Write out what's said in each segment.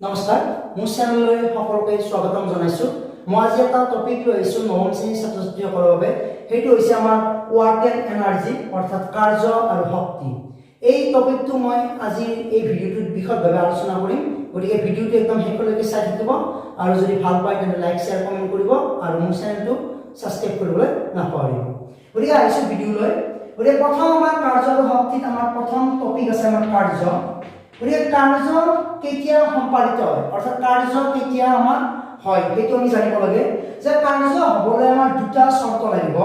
নমস্কাৰ মোৰ চেনেললৈ সকলোকে স্বাগতম জনাইছো। মই আজি এটা টপিক লৈ আহিছো নৱম শ্ৰেণীৰ ছাত্ৰ-ছাত্ৰীসকলৰ বাবে। সেইটো হৈছে আমাৰ ৱৰ্ক এণ্ড এনাৰ্জি অৰ্থাৎ কাৰ্য আৰু শক্তি। এই টপিকটো মই আজি এই ভিডিঅ'টোত বিশদভাৱে আলোচনা কৰিম। গতিকে ভিডিঅ'টো একদম শেষলৈকে চাই থাকিব আৰু যদি ভাল পায় তেন্তে লাইক শ্বেয়াৰ কমেণ্ট কৰিব আৰু মোৰ চেনেলটো ছাবস্ক্ৰাইব কৰিবলৈ নাপাহৰিব। গতিকে আহিছো ভিডিঅ'লৈ। গতিকে প্ৰথম আমাৰ কাৰ্য আৰু শক্তিত আমাৰ প্ৰথম টপিক আছে আমাৰ কাৰ্য। গতিকে কাৰ্য কেতিয়া সম্পাদিত হয় অৰ্থাৎ কাৰ্য কেতিয়া আমাৰ হয় সেইটো আমি জানিব লাগে যে কাৰ্য হ'বলৈ আমাৰ দুটা চৰ্ত লাগিব।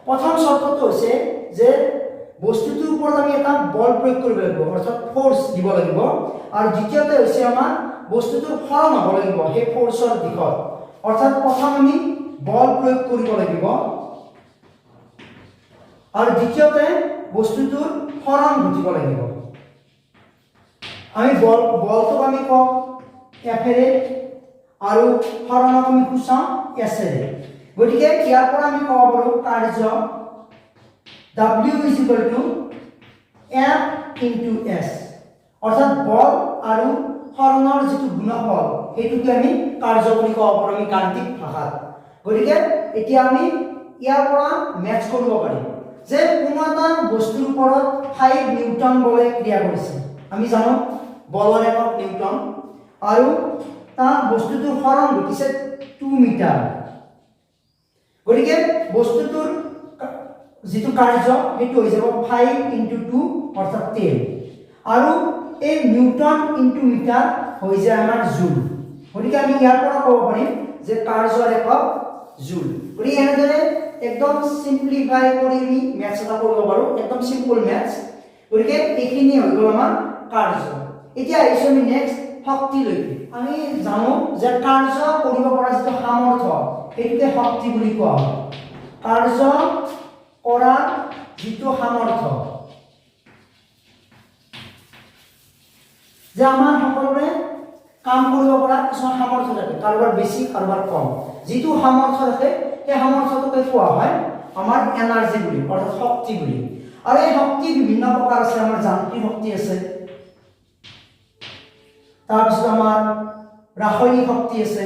প্ৰথম চৰ্তটো হৈছে যে বস্তুটোৰ ওপৰত আমি এটা বল প্ৰয়োগ কৰিব লাগিব অৰ্থাৎ ফ'ৰ্চ দিব লাগিব, আৰু দ্বিতীয়তে হৈছে আমাৰ বস্তুটোৰ সৰণ হ'ব লাগিব সেই ফ'ৰ্চৰ দিশত, অৰ্থাৎ প্ৰথম আমি বল প্ৰয়োগ কৰিব লাগিব আৰু দ্বিতীয়তে বস্তুটোৰ সৰণ ঘটিব লাগিব। আমি বলটোক আমি কওঁ এফেৰে আৰু সৰণক আমি সূচাওঁ এছেৰে। গতিকে ইয়াৰ পৰা আমি ক'ব পাৰোঁ কাৰ্য W = F × S, অৰ্থাৎ বল আৰু সৰণৰ যিটো গুণফল সেইটোকে আমি কাৰ্য বুলি ক'ব পাৰোঁ আমি গাণিতিক ভাষাত। গতিকে এতিয়া আমি ইয়াৰ পৰা মেথছ কৰিব পাৰিম যে কোনো এটা বস্তুৰ ওপৰত 5 নিউটন বলে ক্ৰিয়া কৰিছে। আমি জানো বলৰ একক নিউটন আৰু তাৰ বস্তুটোৰ সৰণ ঘটিছে 2 মিটাৰ। গতিকে বস্তুটোৰ যিটো কাৰ্য সেইটো হৈ যাব 5 × 2 অৰ্থাৎ 10, আৰু এই নিউটন × মিটাৰ হৈ যায় আমাৰ জুল। গতিকে আমি ইয়াৰ পৰা ক'ব পাৰিম যে কাৰ্যৰ একক জুল। গতিকে এনেদৰে একদম সিম্পলিফাই কৰি আমি মেথছ এটা কৰিব পাৰোঁ, একদম সিম্পল মেথছ। গতিকে এইখিনি হৈ গ'ল আমাৰ কাৰ্য। এতিয়া আহিছোঁ আমি নেক্সট শক্তিলৈকে। আমি জানো যে কাৰ্য কৰিব পৰা যিটো সামৰ্থ্য সেইটোকে শক্তি বুলি কোৱা হয়। কাৰ্য কৰাৰ যিটো সামৰ্থ্য, যে আমাৰ সকলোৰে কাম কৰিব পৰা কিছুমান সামৰ্থ্য থাকে, কাৰোবাৰ বেছি কাৰোবাৰ কম। যিটো সামৰ্থ্য থাকে সেই সামৰ্থ্যটোকে কোৱা হয় আমাৰ এনাৰ্জি বুলি অৰ্থাৎ শক্তি বুলি। আৰু এই শক্তি বিভিন্ন প্ৰকাৰ আছে। আমাৰ যান্ত্ৰিক শক্তি আছে, তাৰপিছত আমাৰ ৰাসায়নিক শক্তি আছে,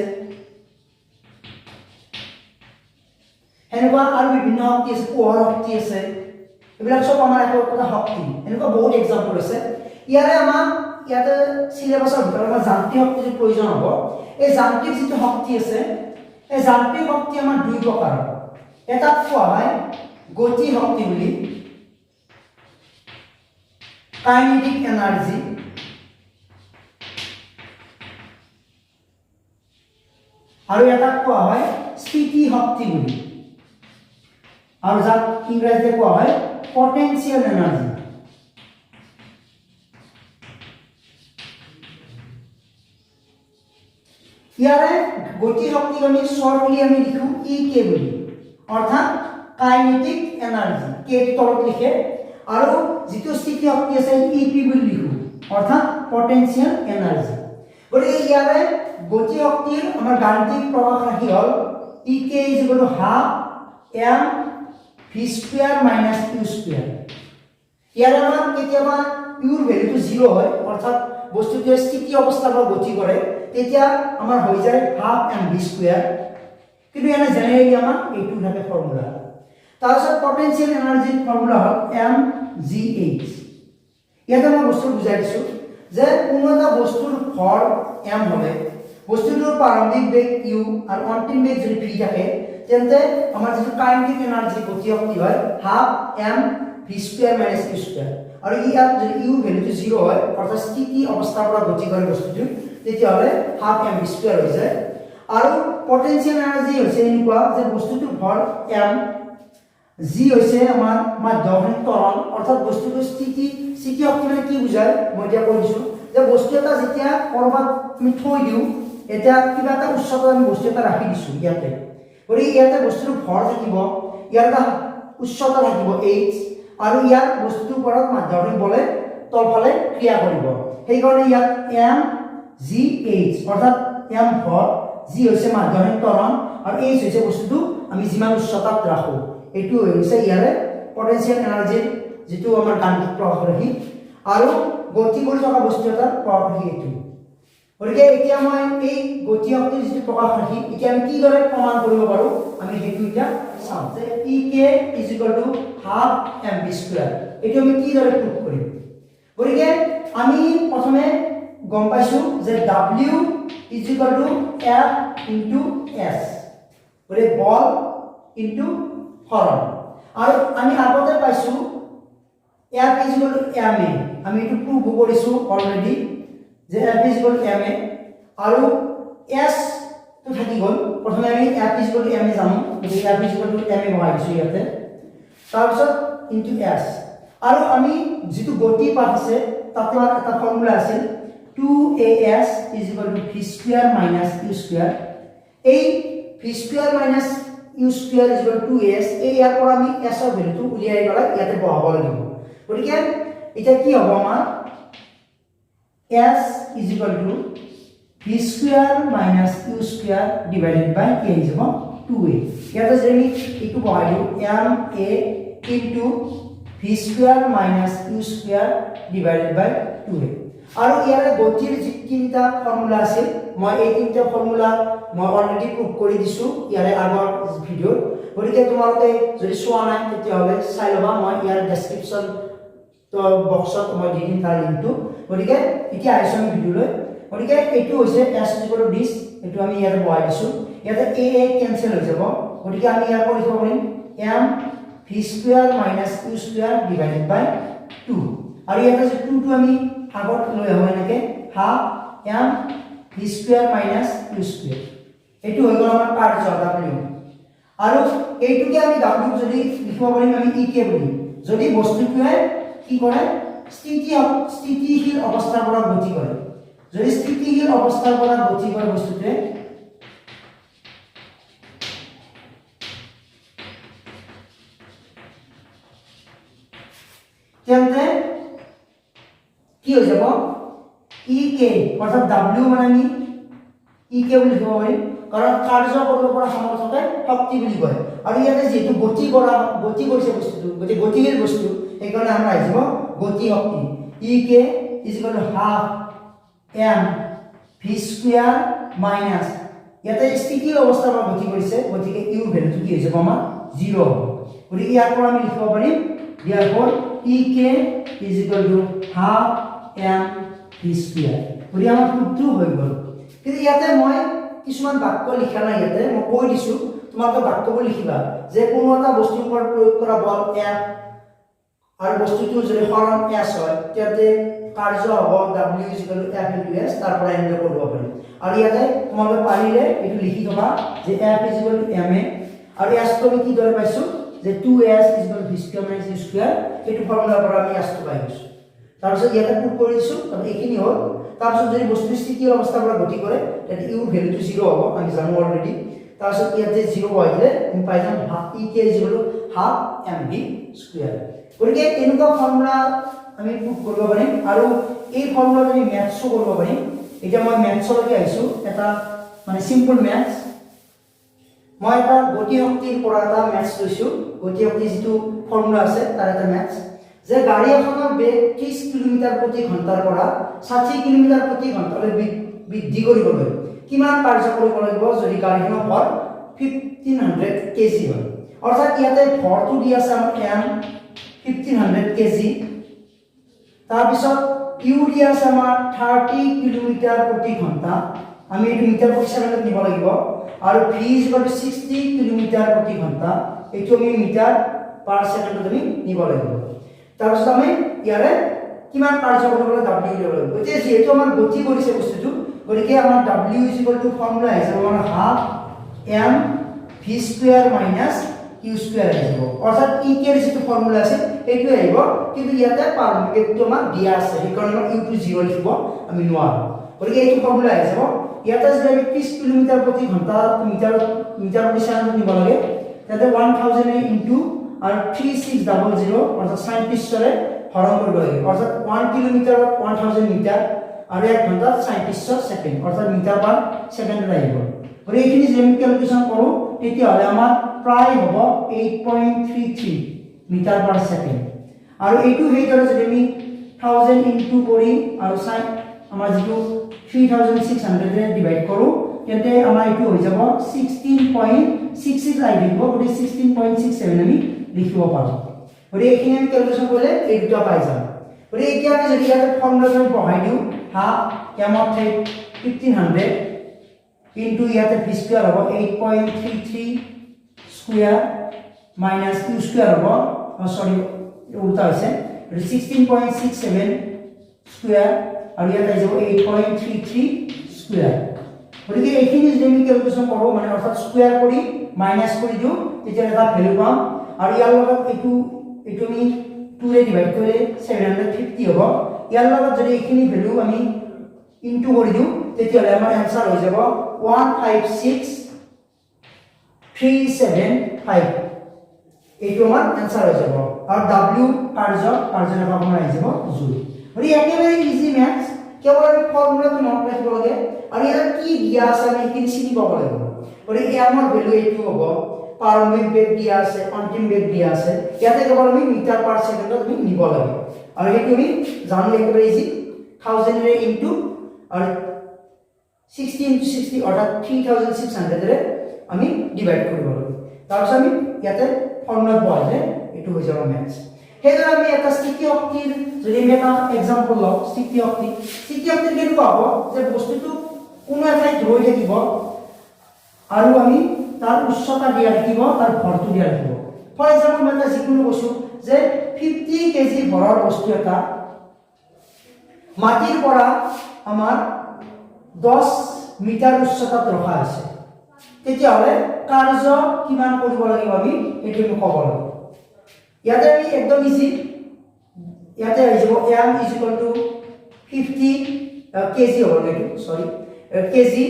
সেনেকুৱা আৰু বিভিন্ন শক্তি আছে, পোহৰ শক্তি আছে। এইবিলাক চব আমাৰ একোটা শক্তি। এনেকুৱা বহুত এক্সাম্পল আছে। ইয়াতে চিলেবাছৰ ভিতৰত আমাৰ যান্ত্ৰিক শক্তিৰ প্ৰয়োজন হ'ব। এই যান্ত্ৰিক যিটো শক্তি আছে এই যান্ত্ৰিক শক্তি আমাৰ দুই প্ৰকাৰৰ। এটাক কোৱা হয় গতি শক্তি বুলি, কাইনেটিক এনাৰ্জি, আৰু এটাক কোৱা হয় স্থিতি শক্তি বুলি, আৰু যাক ইংৰাজীতে কোৱা হয় পটেনচিয়েল এনাৰ্জি। ইয়াৰে গতি শক্তিক আমি শৰ্টলি আমি লিখো EK বুলি, অৰ্থাৎ কাইনেটিক এনাৰ্জি, কে তলত লিখে, আৰু যিটো স্থিতি শক্তি আছে EP বুলি লিখো, অৰ্থাৎ পটেনচিয়েল এনাৰ্জি। গতিকে ইয়াৰে গতি শক্তিৰ আমাৰ গাণিতিক প্ৰকাশ ৰাশি হ'ল EK = ½ mv² - u²। ইয়াৰে আমাৰ কেতিয়াবা ইউৰ ভেলুটো 0 হয়, অৰ্থাৎ বস্তুটোৱে স্থিতি অৱস্থাৰ পৰা গতি কৰে, তেতিয়া আমাৰ হৈ যায় ½ mv²। কিন্তু এনে জেনেৰেলি আমাৰ এইটো থাকে ফৰ্মুলা। তাৰপিছত পটেনচিয়েল এনাৰ্জিৰ ফৰ্মুলা হ'ল mgh। ইয়াতে মই বস্তু বুজাই দিছোঁ যে কোনো এটা বস্তুৰ ভৰ m হ'লে বস্তুটোৰ প্ৰাৰম্ভিক বেগ u আৰু অন্তিম বেগ যদি v থাকে তেন্তে আমাৰ যিটো কাইনেটিক এনাৰ্জি গতি শক্তি হয় ½ mv² - u²। আৰু ইয়াত যদি u ভেলুটো 0 হয় অৰ্থাৎ স্থিতি অৱস্থাৰ পৰা গতি কৰে বস্তুটো, তেতিয়াহ'লে ½ mv² হৈ যায়। আৰু পটেনচিয়েল এনাৰ্জি হৈছে এনেকুৱা যে বস্তুটোৰ ভৰ m, g হৈছে আমাৰ মাধ্যমখিনি ত্বৰণ, অৰ্থাৎ বস্তুটোৰ স্থিতি শক্তি মানে কি বুজায় মই এতিয়া কৈ দিছোঁ যে বস্তু এটা যেতিয়া ক'ৰবাত আমি থৈ দিওঁ, এতিয়া কিবা এটা উচ্চতাত আমি বস্তু এটা ৰাখি দিছোঁ ইয়াতে, গতিকে ইয়াতে বস্তুটোৰ ভৰ থাকিব, ইয়াৰ এটা উচ্চতা থাকিব h, আৰু ইয়াৰ বস্তুটোৰ ওপৰত মাধ্যমখিনি বলে তলফালে ক্ৰিয়া কৰিব। সেইকাৰণে ইয়াত mgh অৰ্থাৎ m ভৰ, g হৈছে মাধ্যমখিনি ত্বৰণ, আৰু h হৈছে বস্তুটো আমি যিমান উচ্চতাত ৰাখোঁ। এইটো হৈছে ইয়াৰে পটেনচিয়েল এনাৰ্জিৰ যিটো আমাৰ গাণিতিক প্ৰকাশ ৰাশি, আৰু গতি কৰি থকা বস্তু এটাৰ প্ৰকাশ ৰাশি এইটো। গতিকে এতিয়া মই এই গতি শক্তিৰ যিটো প্ৰকাশ ৰাখি এতিয়া আমি কিদৰে প্ৰমাণ কৰিব পাৰোঁ আমি সেইটো এতিয়া চাওঁ যে ek হাফ mv²। এইটো আমি কিদৰে প্ৰুভ কৰিম। গতিকে আমি প্ৰথমে গম পাইছোঁ যে w f ইনটু s, গতিকে বল ইনটু হৰণ। আৰু আমি আগতে পাইছোঁ f ma, আমি এইটো প্ৰুভ কৰিছোঁ অলৰেডি যে f ma আৰু s তো থাকি গ'ল। প্ৰথমে আমি f ma জানো, গতিকে f ma বহাই দিছোঁ ইয়াতে, তাৰপিছত ইনটু s। আৰু আমি যিটো গতি পাঠ আছে তাতে এটা ফৰ্মুলা আছিল 2as v² minus u²। এই v² minus u² 2as, এই ইয়াৰ পৰা আমি s ৰ ভ্যালুটো উলিয়াই পেলাই ইয়াতে বহাব লাগিব। গতিকে এটা কি হ'ব আমাৰ s v² minus u² divided by k is 2a। ইয়াতে যে আমি এইটো বহাই দিওঁ ma into v² minus u² divided by 2a। আৰু ইয়াৰে গতিৰ যি তিনিটা ফৰ্মুলা আছে মই এই তিনিটা ফৰ্মুলা মই অলৰেডি প্ৰুভ কৰি দিছোঁ ইয়াৰে আগৰ ভিডিঅ'ত। গতিকে তোমালোকে যদি চোৱা নাই তেতিয়াহ'লে চাই ল'বা, মই ইয়াৰ ডেছক্ৰিপশ্যন বক্সত মই দি দিম তাৰ লিংকটো। গতিকে এতিয়া আহিছোঁ আমি ভিডিঅ'লৈ। গতিকে এইটো হৈছে s this, এইটো আমি ইয়াতে বহাই দিছোঁ। ইয়াতে a কেনচেল হৈ যাব, গতিকে আমি ইয়াৰ পৰা লিখিব পাৰিম m v² minus u² divided by 2। আৰু ইয়াতে যে 2টো আমি আগত লৈ আহোঁ এনেকৈ half m v² minus u², এইটো হৈ গ'ল আমাৰ কাৰ্য w। আৰু এইটোকে আমি w যদি লিখিব পাৰিম আমি ek বুলি, যদি বস্তুটোৱে কি কৰে স্থিতিশীল অৱস্থাৰ পৰা গতি কৰে। যদি স্থিতিশীল অৱস্থাৰ পৰা গতি কৰে বস্তুটোৱে তেন্তে কি হৈ যাব ek, অৰ্থাৎ w মানে আমি ek বুলি লিখিব পাৰিম, কাৰণ কাৰ্য কৰিব পৰা সামৰ্থ্যকে শক্তি বুলি কয়। আৰু ইয়াতে যেহেতু গতি কৰিছে বস্তুটো, গতিকে গতিশীল বস্তু, সেইকাৰণে আমাৰ আহি যাব গতি শক্তি ek half m v² minus, ইয়াতে স্থিতিশীল অৱস্থাৰ পৰা গতি কৰিছে, গতিকে ইউৰ ভেলুটো কি হৈ যাব আমাৰ 0 হ'ব। গতিকে ইয়াৰ পৰা আমি লিখিব পাৰিম therefore ek half m v²। গতিকে আমাৰ প্ৰুফটো হৈ গ'ল। কিন্তু ইয়াতে মই কিছুমান বাক্য লিখা নাই, ইয়াতে মই কৈ দিছোঁ তোমালোকে বাক্যবোৰ লিখিবা যে কোনো এটা বস্তুৰ ওপৰত প্ৰয়োগ কৰা বল f আৰু বস্তুটো যদি হৰণ s হয় তেন্তে কাৰ্য হ'ব w f into s, তাৰ পৰা এনেকৈ কৰিব পাৰিম। আৰু ইয়াতে তোমালোকে পাৰিলে এইটো লিখি থবা যে f ma আৰু s টো আমি কিদৰে পাইছোঁ যে 2s v² minus u², এইটো ফৰ্মুলাৰ পৰা আমি s টো পাই গৈছোঁ। তাৰপিছত ইয়াতে প্ৰুভ কৰি দিছোঁ, তাৰপিছত এইখিনি হ'ল। তাৰপিছত যদি বস্তু স্থিতিশীল অৱস্থাৰ পৰা গতি কৰে তেন্তে ইউৰ ভেলুটো 0 হ'ব, আমি জানো অলৰেডি। তাৰপিছত ইয়াতে 0 বহাই দিলে আমি পাই যাম ek হাফ mv²। গতিকে এনেকুৱা ফৰ্মুলা আমি প্ৰুভ কৰিব পাৰিম আৰু এই ফৰ্মুলাত আমি মেথছো কৰিব পাৰিম। এতিয়া মই মেথছলৈকে আহিছোঁ, এটা মানে চিম্পল মেথছ। মই এটা গতি শক্তিৰ পৰা এটা মেথছ লৈছোঁ, গতি শক্তিৰ যিটো ফৰ্মুলা আছে তাৰ এটা মেথছ, যে গাড়ী এখনৰ বেগ 30 কিলোমিটাৰ প্ৰতি ঘণ্টাৰ পৰা 60 কিলোমিটাৰ প্ৰতি ঘণ্টালৈ বৃদ্ধি কৰিবলৈ কিমান কাৰ্য কৰিব লাগিব যদি গাড়ীখনৰ ভৰ 1500 কেজি হয়। অৰ্থাৎ ইয়াতে ভৰটো দি আছে আমাৰ m 1500 কেজি, তাৰপিছত ইউ দি আছে আমাৰ 30 কিলোমিটাৰ প্ৰতি ঘণ্টা, আমি এইটো মিটাৰ প্ৰতি ছেকেণ্ডত নিব লাগিব। আৰু v 60 কিলোমিটাৰ প্ৰতি ঘণ্টা, এইটো আমি মিটাৰ পাৰ ছেকেণ্ডত আমি নিব লাগিব। তাৰপিছত আমি ইয়াৰে কিমান কাৰ্য কৰিবলৈ w উলিয়াব লাগিব। গতিকে যিহেতু আমাৰ গতি কৰিছে বস্তুটো, গতিকে আমাৰ w ফৰ্মুলা হিচাপে আমাৰ half m v² minus u² আহিব। অৰ্থাৎ ek ৰ যিটো ফৰ্মুলা আছে এইটো আহিব, কিন্তু ইয়াতে পাৰমাণৱিকটো আমাৰ দিয়া আছে, সেইকাৰণে আমাৰ ইউটো 0 লিখিব আমি নোৱাৰোঁ। গতিকে এইটো ফৰ্মুলা আহি যাব। ইয়াতে যদি আমি 30 কিলোমিটাৰ প্ৰতি ঘণ্টা মিটাৰ প্ৰতি ছেকেণ্ডত নিব লাগে তেন্তে 1000 ইনটু আৰু 3600 অৰ্থাৎ 37ৰে হৰণ কৰিব লাগে, অৰ্থাৎ 1 কিলোমিটাৰত 1000 মিটাৰ আৰু 1 ঘণ্টাত 3700 ছেকেণ্ড, অৰ্থাৎ মিটাৰ পাৰ ছেকেণ্ডত আহিব। গতিকে এইখিনি যদি আমি কেলকুলেশ্যন কৰোঁ তেতিয়াহ'লে আমাৰ প্ৰায় হ'ব 8.33 মিটাৰ পাৰ ছেকেণ্ড। আৰু এইটো সেইদৰে যদি আমি 1000 ইনটু কৰি আৰু আমাৰ যিটো 3600 ৰে ডিভাইড কৰো তেন্তে আমাৰ এটো হৈ যাব 16.66 আই দিব গতি 16.67 আমি লিখিব পাৰো গতি এইখিনি আমি ক্যালকুলেশন কৰিলে এই দুটা পাই যাম গতি এতিয়া আমি যদি ইয়াতে ফৰ্মুলাটো বহাই দিও হাফ m of 1500 into ইয়াতে v স্কয়ার হ'ব 8.33 স্কয়ার minus q স্কয়ার হ'ব সরি উল্টা হৈছে 16.67 স্কয়ার আৰু ইয়াতে যাব 8.33 স্কয়াৰ গতিকে এইখিনি যদি আমি ক্যালকুলেশন কৰো মানে অৰ্থাৎ স্কয়াৰ কৰি মাইনাস কৰি দিও তেতিয়া এটা ভ্যালু পাম আৰু ইয়াৰ লগত এইটো আমি 2 ৰে ডিভাইড কৰিলে 750 হ'ব ইয়াৰ লগত যদি এইখিনি ভ্যালু আমি ইনটু কৰি দিও তেতিয়া আমাৰ आंसर হৈ যাব 156375 এইটো আমাৰ आंसर হৈ যাব আৰু w কাৰ্যৰ আপোনাৰ আহি যাব জুল গতি একেবাৰে ইজি ম্যাথছ কেৱল আমি ফৰ্মুলাটো মনত ৰাখিব লাগে আৰু ইয়াত কি দিয়া আছে আমি এইখিনি চিনি পাব লাগিব গতি এমৰ ভ্যালু এইটো হ'ব প্ৰাৰম্ভিক বেগ দিয়া আছে অন্তিম বেগ দিয়া আছে ইয়াতে কেৱল আমি মিটাৰ পাৰ সেকেন্ডত আমি নিব লাগে আৰু এইটো আমি জানো একেবাৰে ইজি 1000 ৰে ইনটু আৰু 60 into 60 অৰ্থাৎ 3600 ৰে আমি ডিভাইড কৰিব লাগিব তাৰপিছত আমি ইয়াতে ফৰ্মুলা বহাইলে এটো হৈ যাব ম্যাথছ হেদৰ আমি এটা স্থিতি শক্তিৰ যদি আমি এটা एग्जांपल লও স্থিতি শক্তিৰ কেনেকুৱা হ'ব যে বস্তুটো কোনো এঠাইত ৰৈ থাকিব আৰু আমি তাৰ উচ্চতা দিয়া ৰাখিব তাৰ ভৰটো দিয়া ৰাখিব ফৰ एग्जांपल মই এটা যিকোনো কৈছো যে 50 কেজি ভৰৰ বস্তু এটা মাটিৰ পৰা আমাৰ 10 মিটাৰ উচ্চতাত ৰখা আছে তেতিয়া হলে কাৰ্য কিমান কৰিব লাগিব আমি এটো ক'ব লাগিব ইয়াতে আমি একদম ইজি ইয়াতে আহি যাব m = 50 কেজি হ'ব লাগে সরি কেজি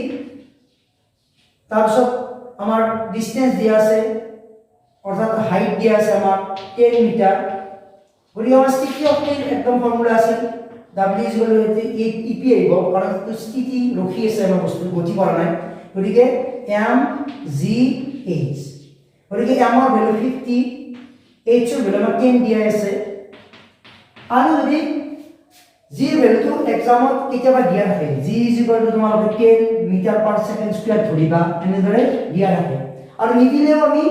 তাৰপিছত আমাৰ ডিসটেন্স দিয়া আছে অৰ্থাৎ হাইট দিয়া আছে আমাৰ 10 মিটাৰ গৰি আমাৰ স্থিতি শক্তিৰ একদম ফৰ্মুলা আছে w = ep আহিব কাৰণ স্থিতি ৰখি আছে আমাৰ বস্তু গতি কৰা নাই গতিকে m g h গতিকে m ৰ ভ্যালু 50 h ৰ ভ্যালু 10 দিয়া আছে আৰু যদি g ৰ ভ্যালুটো এক্সামত কেতিয়াবা দিয়া থাকে g = তোমালোকে 10 মিটাৰ পাৰ সেকেন্ড স্কয়াৰ ধৰিবা এনেদৰে দিয়া থাকে আৰু নিদিলেও আমি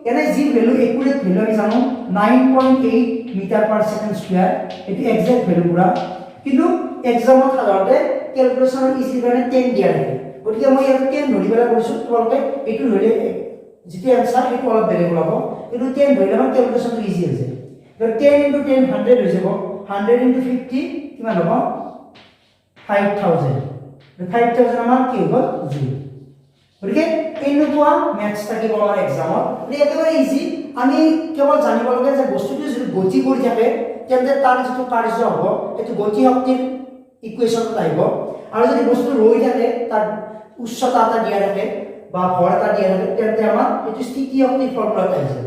এনে g ৰ ভ্যালু একুৰেট ভ্যালু আমি জানো 9.8 মিটাৰ পাৰ সেকেন্ড স্কয়াৰ এটো এক্সাক্ট ভ্যালু পুৰা কিন্তু এক্সামত সাধাৰণতে ক্যালকুলেশন ইজি কাৰণে 10 দিয়া থাকে গতিকে মই ইয়াত 10 ধৰিবলৈ কৈছো তোমালোকে এটো ধৰিলে যেটি आंसर এটো অলপ বেলেগ ওলাব কিন্তু 10 ধৰিলে আমাৰ ক্যালকুলেশনটো ইজি হৈছে তো 10 * 10 100 হৈ যাব 100 * 50 কিমান হ'ব 5000 5000 আমাৰ কি হ'ব জুল গতিকে এনেকুৱা ম্যাথছ থাকিব আমাৰ এক্সামত একেবাৰে ইজি আমি কেৱল জানিব লাগে যে বস্তুটো যদি গতি কৰি থাকে তেন্তে তাৰ যিটো কাৰ্য হ'ব এটো গতি শক্তিৰ ইকুৱেশনত আহিব আৰু যদি বস্তু ৰৈ থাকে তাৰ উচ্চতা এটা দিয়া থাকে বা ভৰ এটা দিয়া থাকে তেন্তে আমাৰ এটো স্থিতি শক্তিৰ ফৰ্মুলাত আহি যাব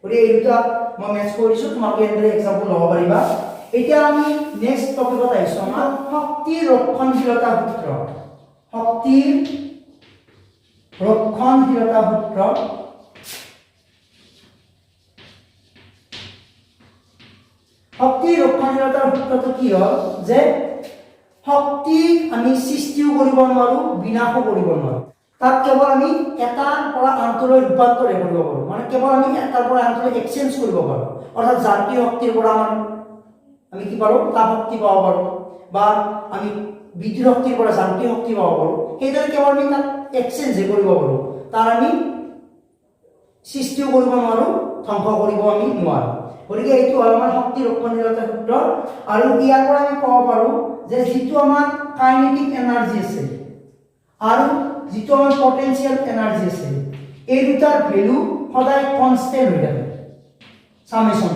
গতিকে এই দুটা মই ম্যাথছ কৰিছো তোমালোকে এনেদৰে এক্সাম্পল ল'ব পাৰিবা এতিয়া আমি নেক্সট টপিকত আহিছো আমাৰ শক্তি ৰক্ষণশীলতা সূত্ৰ শক্তি ৰক্ষণশীলতা সূত্ৰ শক্তি ৰক্ষণশীলতাৰ সূত্ৰটো কি হয় যে শক্তি আমি সৃষ্টিও কৰিব নোৱাৰো বিনাশও কৰিব নোৱাৰো তাক কেৱল আমি এটাৰ পৰা আনটোলৈ ৰূপান্তৰ কৰিব পাৰো মানে কেৱল আমি এটাৰ পৰা আনটোলৈ এক্সচেঞ্জ কৰিব পাৰো অৰ্থাৎ যান্ত্ৰিক শক্তিৰ পৰা আমি কি পাৰো তাপ শক্তি পাব পাৰো বা আমি বিদ্যুৎ শক্তিৰ পৰা যান্ত্ৰিক শক্তি পাব পাৰো সেইদৰে কেৱল আমি তাক এক্সচেঞ্জ কৰিব পাৰো তাৰ আমি সৃষ্টিও কৰিব নোৱাৰো ধ্বংস কৰিব আমি নোৱাৰো গতিকে এইটো আমাৰ শক্তি ৰক্ষণশীলতা সূত্ৰ আৰু ইয়াৰ পৰা আমি ক'ব পাৰো যে যিটো আমাৰ কাইনেটিক এনাৰ্জি আছে আৰু যিটো আমাৰ পটেনশিয়াল এনাৰ্জি আছে এই দুটাৰ ভ্যালু সদায় কনস্ট্যান্ট হৈ থাকে সামেশন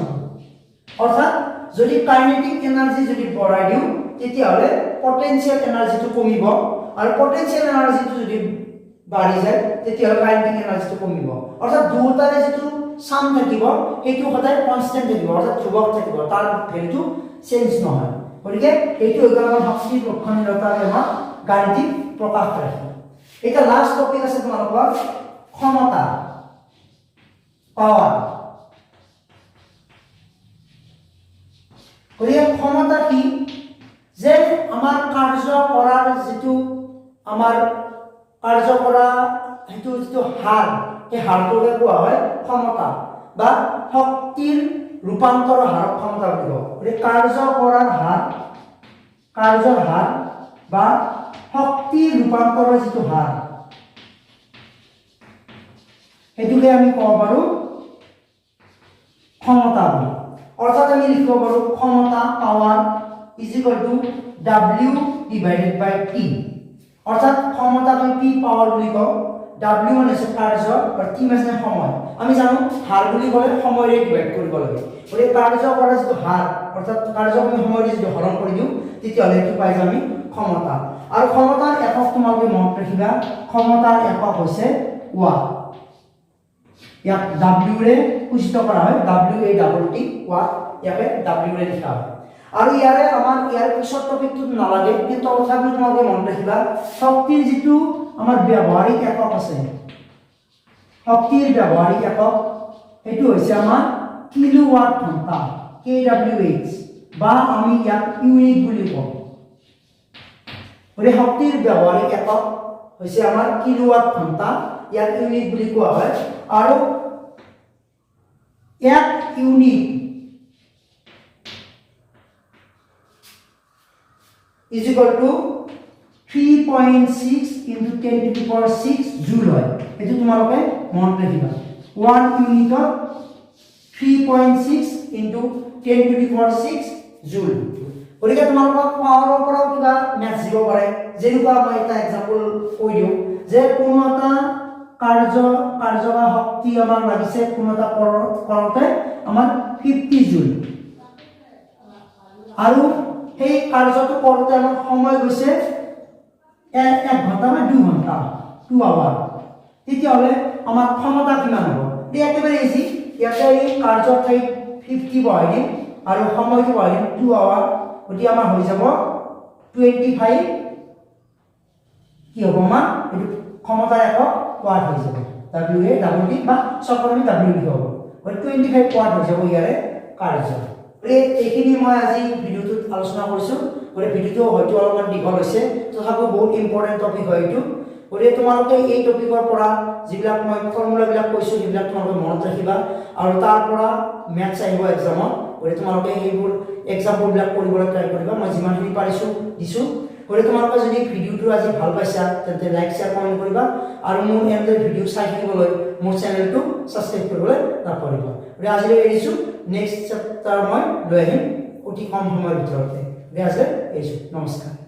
অৰ্থাৎ যদি কাইনেটিক এনাৰ্জি যদি বঢ়াই দিও তেতিয়া হলে পটেনশিয়াল এনাৰ্জিটো কমিব আৰু পটেনশিয়াল এনাৰ্জিটো যদি বাঢ়ি যায় তেতিয়া হলে কাইনেটিক এনাৰ্জিটো কমিব অৰ্থাৎ দুটাৰে যিটো সাম থাকিব সেইটো সদায় কনস্ট্যান্ট থাকিব অৰ্থাৎ ধ্ৰুবক থাকিব তাৰ ভ্যালুটো চেঞ্জ নহয় গতিকে এইটো হৈ গ'ল আমাৰ শক্তি ৰক্ষণশীলতাৰ আমাৰ গাণিতিক প্ৰকাশ ৰাখি এটা লাষ্ট টপিক আছে তোমালোকৰ ক্ষমতা পাৱাৰ গতিকে ক্ষমতা কি যে আমাৰ কাৰ্য কৰাৰ যেটো আমাৰ কাৰ্য কৰা হেতু যেটো হাৰ এই হাৰটোকে কোৱা হয় ক্ষমতা বা শক্তিৰ ৰূপান্তৰ হাৰ ক্ষমতা বুলি কয় এই কাৰ্য কৰাৰ হাৰ কাৰ্যৰ হাৰ বা শক্তিৰ ৰূপান্তৰৰ যেটো হাৰ এটোকে আমি কব পাৰো ক্ষমতা বুলি অৰ্থাৎ আমি লিখিব পাৰো ক্ষমতা power is equal to w divided by t অর্থাৎ ক্ষমতা আমি p পাওয়ার বুলি কও w মানে আছে কার্য আর t মানে সময় আমি জানো হার বুলি বলে সময়ৰে ডিভাইড কৰিব লাগে ওৰে কাৰ্য কৰা যেটো হাৰ অৰ্থাৎ কাৰ্য আমি সময়ৰে যেটো হৰণ কৰি দিও তেতিয়া হলে কি পাই আমি ক্ষমতা আৰু ক্ষমতাৰ একক তোমালোকে মনত ৰাখিবা ক্ষমতাৰ একক হৈছে ওয়াট ইয়াক w ৰে সূচিত কৰা হয় w a double t watt ইয়াকে w ৰে লিখা হয় আৰু ইয়াৰে আমাৰ ইয়াৰ পিছৰ টপিকটো নালাগে কিন্তু তথাপি তোমালোকে মনত ৰাখিবা শক্তিৰ যেটো আমাৰ ব্যৱহাৰিক একক আছে শক্তিৰ ব্যৱহাৰিক একক এটো হৈছে আমাৰ কিলোৱাট ঘণ্টা kWh বা আমি ইয়াক ইউনিট বুলি কওঁ ওৰে শক্তিৰ ব্যৱহাৰিক একক হৈছে আমাৰ কিলোৱাট ঘণ্টা ইয়াক ইউনিট বুলি কোৱা হয় আৰু 1 unit is equal to 3.6 into 10 to the power 6 joule হয় এটো তোমালোকে মনত ৰাখিবা 1 unit 3.6 into 10 to the power 6 joule ওৰিকে তোমালোকক পাৱাৰৰ পৰা কিবা ম্যাথ দিব পাৰে যেনেকুৱা মই এটা एग्जांपल কৈ দিও যে কোনো এটা কাৰ্য বা শক্তি আমাৰ লাগিছে কোনো এটা কৰোতে আমাৰ 50 জুল আৰু এই কাৰ্যটো কৰোতে আমাৰ সময় গৈছে 1 ঘন্টা বা 2 ঘন্টা 2 আৱাৰ তেতিয়া হলে আমাৰ ক্ষমতা কিমান হ'ব এই একেবাৰে ইজি ইয়াতে এই কাৰ্যৰ ঠাইত 50 বহাই দিম আৰু সময়টো বহাই দিম 2 আৱাৰ গতি আমাৰ হৈ যাব 25 কি হ'ব আমাৰ এই ক্ষমতাৰ একক ওয়াট হৈ যাব w a ডাবল t বা সকলোৱে w লিখা হ'ব 25 ওয়াট হৈ যাব ইয়াৰে কাৰ্য এইখিনি মই আজি ভিডিওটোত আলোচনা কৰিছো ওৰে ভিডিওটো হয়তো অলপমান দীঘল হৈছে তথাপিও বহুত ইম্পৰ্টেন্ট টপিক হয় এইটো ওৰে তোমালোকে এই টপিকৰ পৰা যিবিলাক মই ফৰ্মুলা বিলাক কৈছো যিবিলাক তোমালোকে মনত ৰাখিবা আৰু তাৰ পৰা ম্যাথছ আহিব এক্সামত ওৰে তোমালোকে এইবোৰ এক্সাম্পল বিলাক কৰিবলৈ ট্ৰাই কৰিবা মই যিমানখিনি পাৰিছো দিছো ওৰে তোমালোকে যদি ভিডিওটো আজি ভাল পাইছা তেন্তে লাইক শেয়াৰ কমেন্ট কৰিবা আৰু মোৰ এনে ভিডিও চাই থাকিবলৈ মোৰ চেনেলটো সাবস্ক্ৰাইব কৰিবলৈ নাপাহৰিবা ওৰে আজি এৰিছো নেক্সট চেপ্টাৰ মই লৈ আহিম অতি কম সময়ৰ ভিতৰতে নমস্কাৰ।